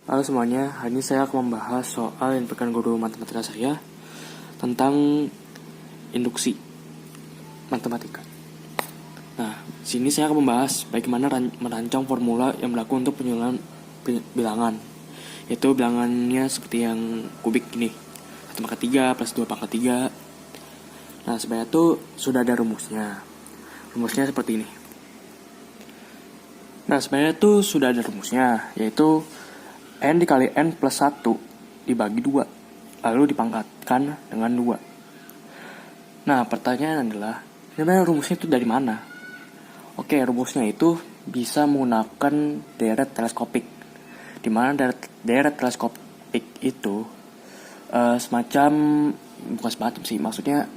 Halo semuanya, hari ini saya akan membahas soal yang diberikan guru matematika saya tentang induksi matematika. Nah, di sini saya akan membahas bagaimana merancang formula yang berlaku untuk penyusunan bilangan, yaitu bilangannya seperti yang kubik ini, 1 pangkat 3 plus 2 pangkat 3. Nah, sebenarnya itu sudah ada rumusnya. Rumusnya seperti ini. Nah, sebenarnya itu sudah ada rumusnya, yaitu N dikali N plus 1 dibagi 2, lalu dipangkatkan dengan 2. Nah, pertanyaan adalah, sebenarnya rumusnya itu dari mana? Oke, rumusnya itu bisa menggunakan deret teleskopik. Di mana deret teleskopik itu semacam, bukan semacam sih, maksudnya,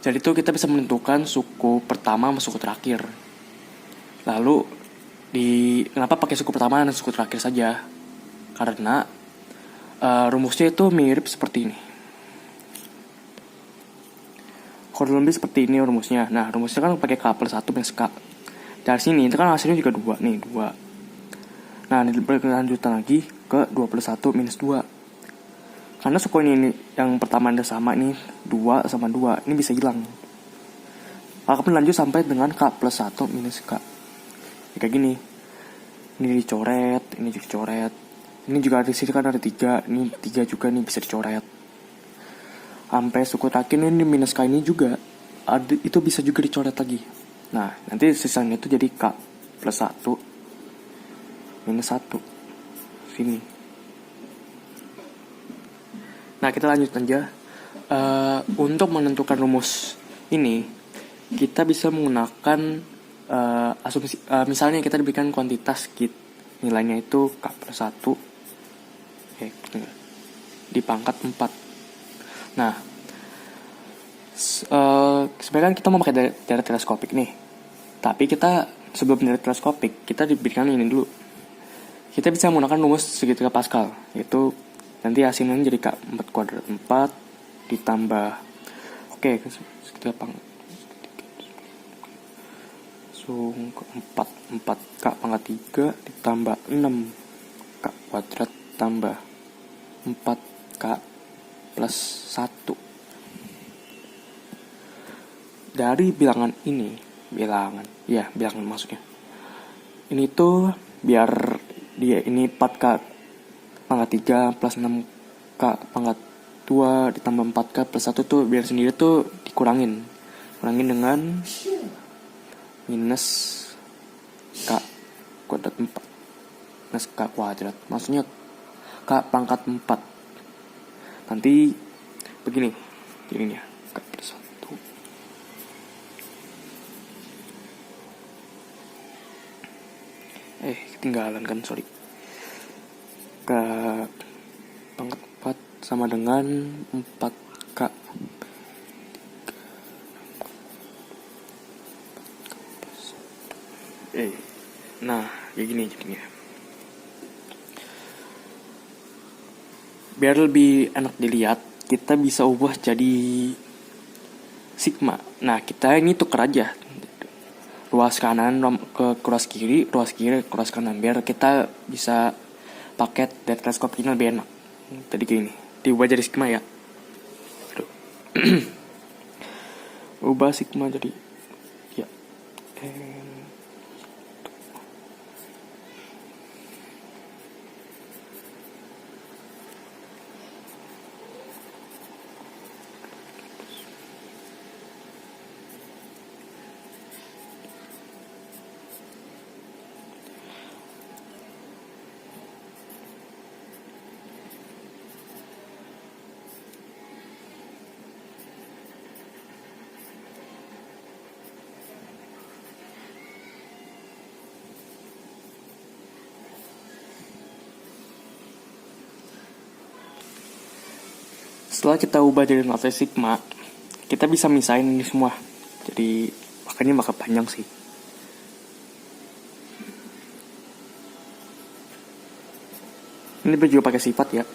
jadi itu kita bisa menentukan suku pertama sama suku terakhir. Lalu, kenapa pakai suku pertama dan suku terakhir saja? Karena rumusnya itu mirip seperti ini. Kurang lebih seperti ini rumusnya. Nah, rumusnya kan pakai K plus 1 minus K. Dari sini, itu kan hasilnya juga 2. Nih, 2. Nah, berlanjutan lagi ke 2 plus 1 minus 2. Karena suku ini yang pertama ada sama nih, 2 sama 2. Ini bisa hilang. Akan lanjut sampai dengan K plus 1 minus K. Kayak gini. Ini dicoret, ini juga dicoret. Ini juga di sini kan ada 3. Ini 3 juga nih bisa dicoret. Sampai suku terakhir ini minus K ini juga itu bisa juga dicoret lagi. Nah, nanti sisanya itu jadi K plus 1 minus 1 sini. Nah, kita lanjut aja. Untuk menentukan rumus ini, kita bisa menggunakan asumsi. Misalnya kita diberikan kuantitas nilainya itu K plus 1 di pangkat 4. Nah, sebenarnya kita mau pakai deret teleskopik nih. Tapi kita sebelum deret teleskopik, kita diberikan ini dulu. Kita bisa menggunakan rumus segitiga Pascal, yaitu nanti hasilnya jadi K 4 kuadrat 4 ditambah segitiga pangkat 4 K pangkat 3 ditambah 6 K kuadrat tambah 4 K plus 1. Dari bilangan maksudnya. Ini tuh biar dia ini 4K pangkat 3 plus 6K pangkat 2 ditambah 4K plus 1 tuh biar sendiri tuh dikurangin dengan minus K kuadrat 4 minus K kuadrat, maksudnya K pangkat 4. Nanti begini jadinya K plus 1. Ketinggalan kan, sorry. K pangkat 4 sama dengan 4K. Nah, kayak gini jadinya. Biar lebih enak dilihat, kita bisa ubah jadi sigma. Nah, kita ini tuker aja. Ruas kanan ke ruas kiri ke ruas kanan, biar kita bisa pakai deret teleskop ini lebih enak. Tadi gini, diubah jadi sigma ya. Ubah sigma jadi ya. Setelah kita ubah jadi nilai sigma, kita bisa misahin ini semua. Jadi makanya bakal panjang sih. Ini juga pakai sifat ya.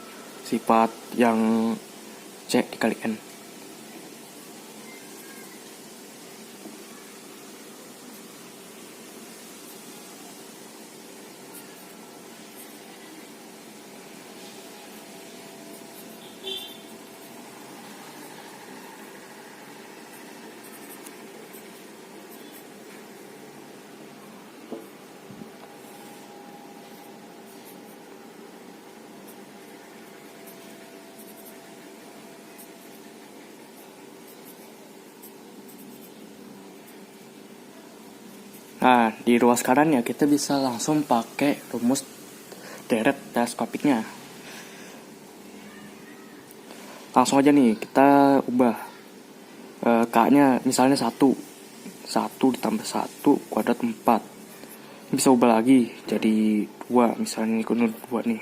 Sifat yang C dikali N. Nah, di ruas kanan ya kita bisa langsung pakai rumus deret teleskopiknya. Langsung aja nih kita ubah K-nya misalnya 1 ditambah 1 kuadrat 4. Bisa ubah lagi jadi 2, misalnya ini 2 nih.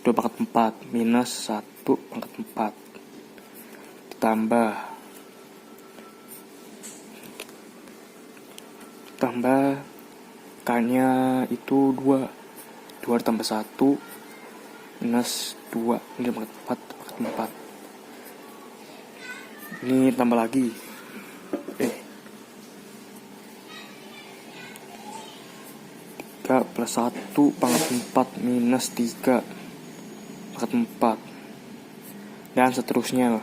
2 pangkat 4 minus 1 pangkat 4 tambah K-nya itu 2 ditambah 1 minus 2, ini pangkat 4. Ini tambah lagi 3 plus 1 pangkat 4 minus 3 pangkat 4, dan seterusnya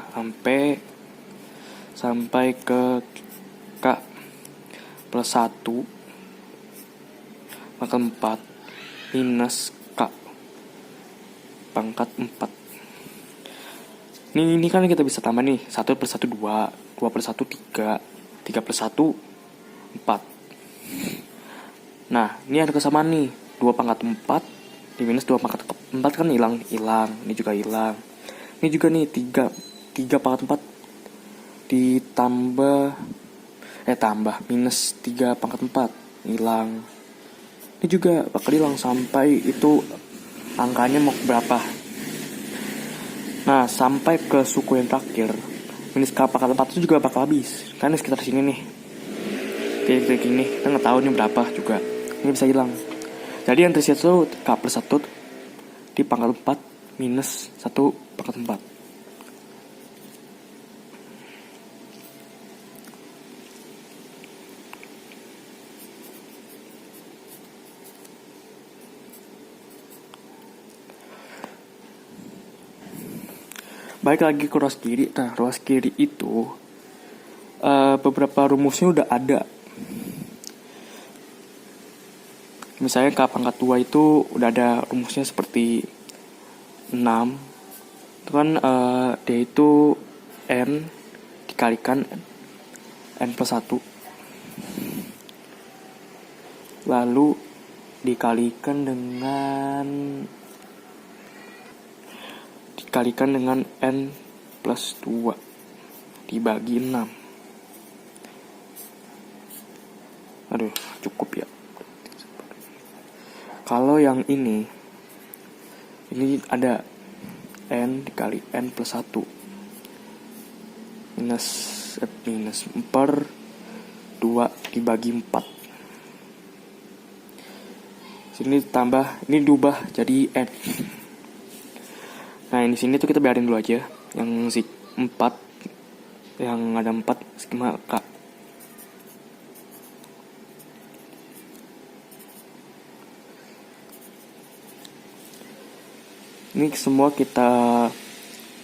sampai ke K plus 1 pangkat 4 minus K pangkat 4. Ini kan kita bisa tambah nih, 1 plus 1 2 plus 1 3 plus 1 4. Nah, ini ada kesamaan nih, 2 pangkat 4 di minus 2 pangkat 4 kan hilang. Ini juga hilang. Ini juga nih 3 pangkat 4 tambah minus 3 pangkat 4 hilang. Ini juga bakal hilang sampai itu angkanya mau berapa. Nah, sampai ke suku yang terakhir minus K pangkat 4 itu juga bakal habis. Kan sekitar sini nih. Kayak gini, kita nggak tahu nih berapa juga. Ini bisa hilang. Jadi yang tersisa itu K plus 1 di pangkat 4 minus 1 pangkat 4. Baik lagi ke ruas kiri. Nah, ruas kiri itu beberapa rumusnya udah ada. Misalnya K pangkat 2 itu udah ada rumusnya seperti 6. Itu kan D itu N dikalikan N plus 1. Lalu dikalikan dengan N plus 2 dibagi 6. Aduh, cukup ya. Kalau yang ini ada N dikali N plus 1 minus per 2 dibagi 4. Sini tambah, ini diubah jadi N. Nah, di sini tuh kita biarin dulu aja yang 4, yang ada 4 skema K. Ini semua kita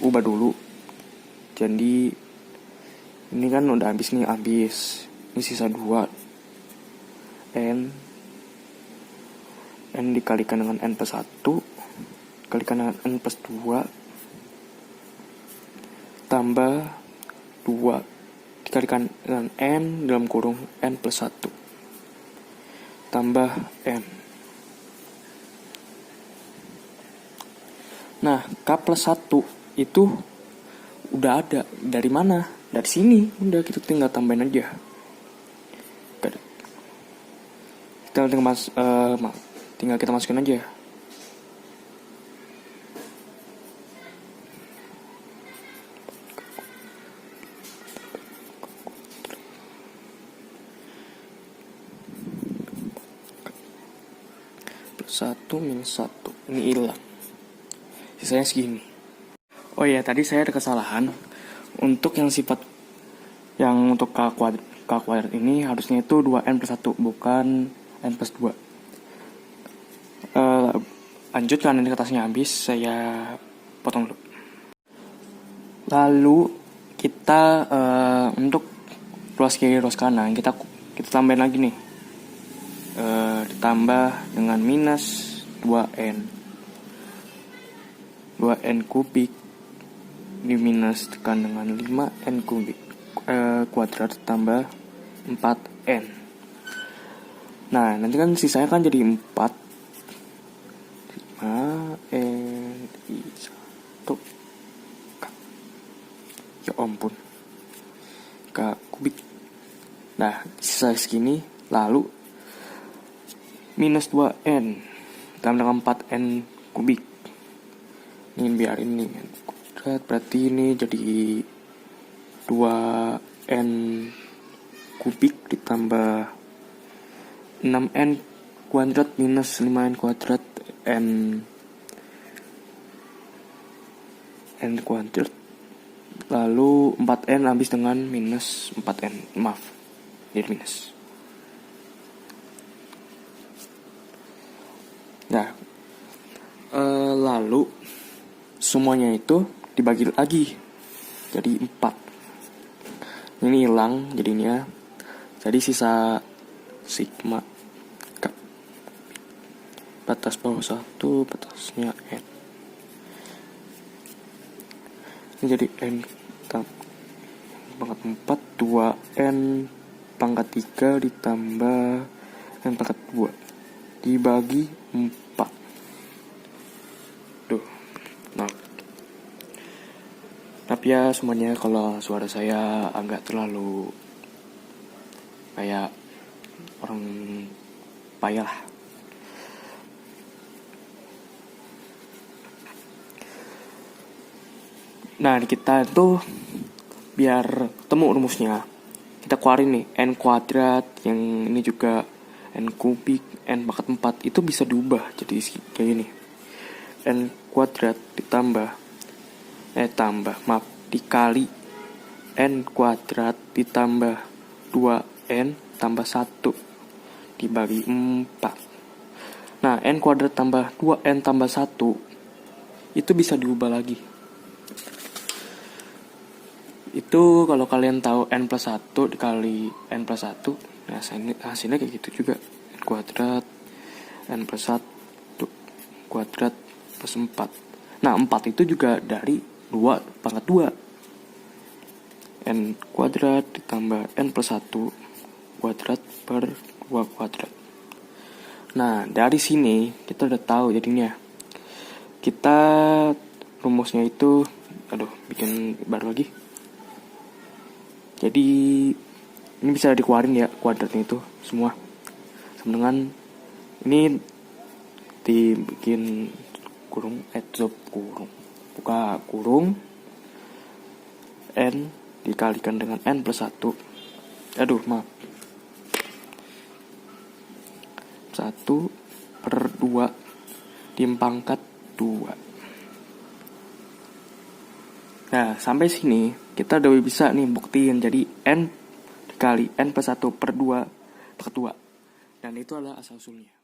ubah dulu. Jadi ini kan udah habis. Ini sisa 2 N dikalikan dengan N plus 1 dikalikan dengan N plus 2 tambah 2 dikalikan dengan N dalam kurung N plus 1 tambah N. Nah, K plus 1 itu udah ada. Dari mana? Dari sini. Udah, kita tinggal tambahin aja. Tinggal kita masukin aja. Plus 1 minus 1. Ini hilang. Sisanya segini. Oh iya, tadi saya ada kesalahan. Untuk yang sifat yang untuk K kuadrat ini harusnya itu 2N plus 1, bukan N plus 2. Lanjut, karena ini kertasnya habis, saya potong dulu. Lalu kita untuk ruas kiri ruas kanan kita tambahin lagi nih. Ditambah dengan minus 2N kubik diminuskan dengan 5N kubik kuadrat tambah 4N. Nah, nanti kan sisanya kan jadi 4. 5 1 ya ampun, K kubik. Nah, sisa segini, lalu minus 2n ditambah dengan 4n kubik. Ini biar ini kuadrat, berarti ini jadi 2n kubik ditambah 6n kuadrat minus 5n kuadrat n kuadrat, lalu 4n habis dengan minus 4n, maaf, jadi minus. Nah, lalu semuanya itu dibagi lagi jadi 4. Ini hilang jadinya, jadi sisa sigma K. Batas bawah 1, batasnya n. Ini jadi n pangkat 4 2n pangkat 3 ditambah n pangkat 2 dibagi 4. Nah, tapi ya semuanya kalau suara saya agak terlalu kayak orang payah lah. Nah, di kita itu biar ketemu rumusnya, kita keluarin nih n kuadrat, yang ini juga n kubik, n pangkat 4 itu bisa diubah jadi kayak gini. N kuadrat dikali n kuadrat ditambah 2n tambah 1 dibagi 4. Nah, n kuadrat tambah 2n tambah 1 itu bisa diubah lagi. Itu kalau kalian tahu n plus 1 dikali n plus 1, nah hasilnya kayak gitu juga. N kuadrat n plus 1 kuadrat plus 4. Nah, 4 itu juga dari 2 pangkat 2. N kuadrat ditambah n plus 1 kuadrat per 2 kuadrat. Nah, dari sini kita udah tahu jadinya. Kita rumusnya itu, bikin baru lagi. Jadi ini bisa dikeluarin ya kuadratnya itu semua. Sama dengan ini dibikin buka kurung n dikalikan dengan n plus 1. Maaf. 1 per 2 dipangkat 2. Nah, sampai sini kita udah bisa nih buktiin jadi n dikali n plus 1 per 2 pangkat 2. Dan itu adalah asal usulnya.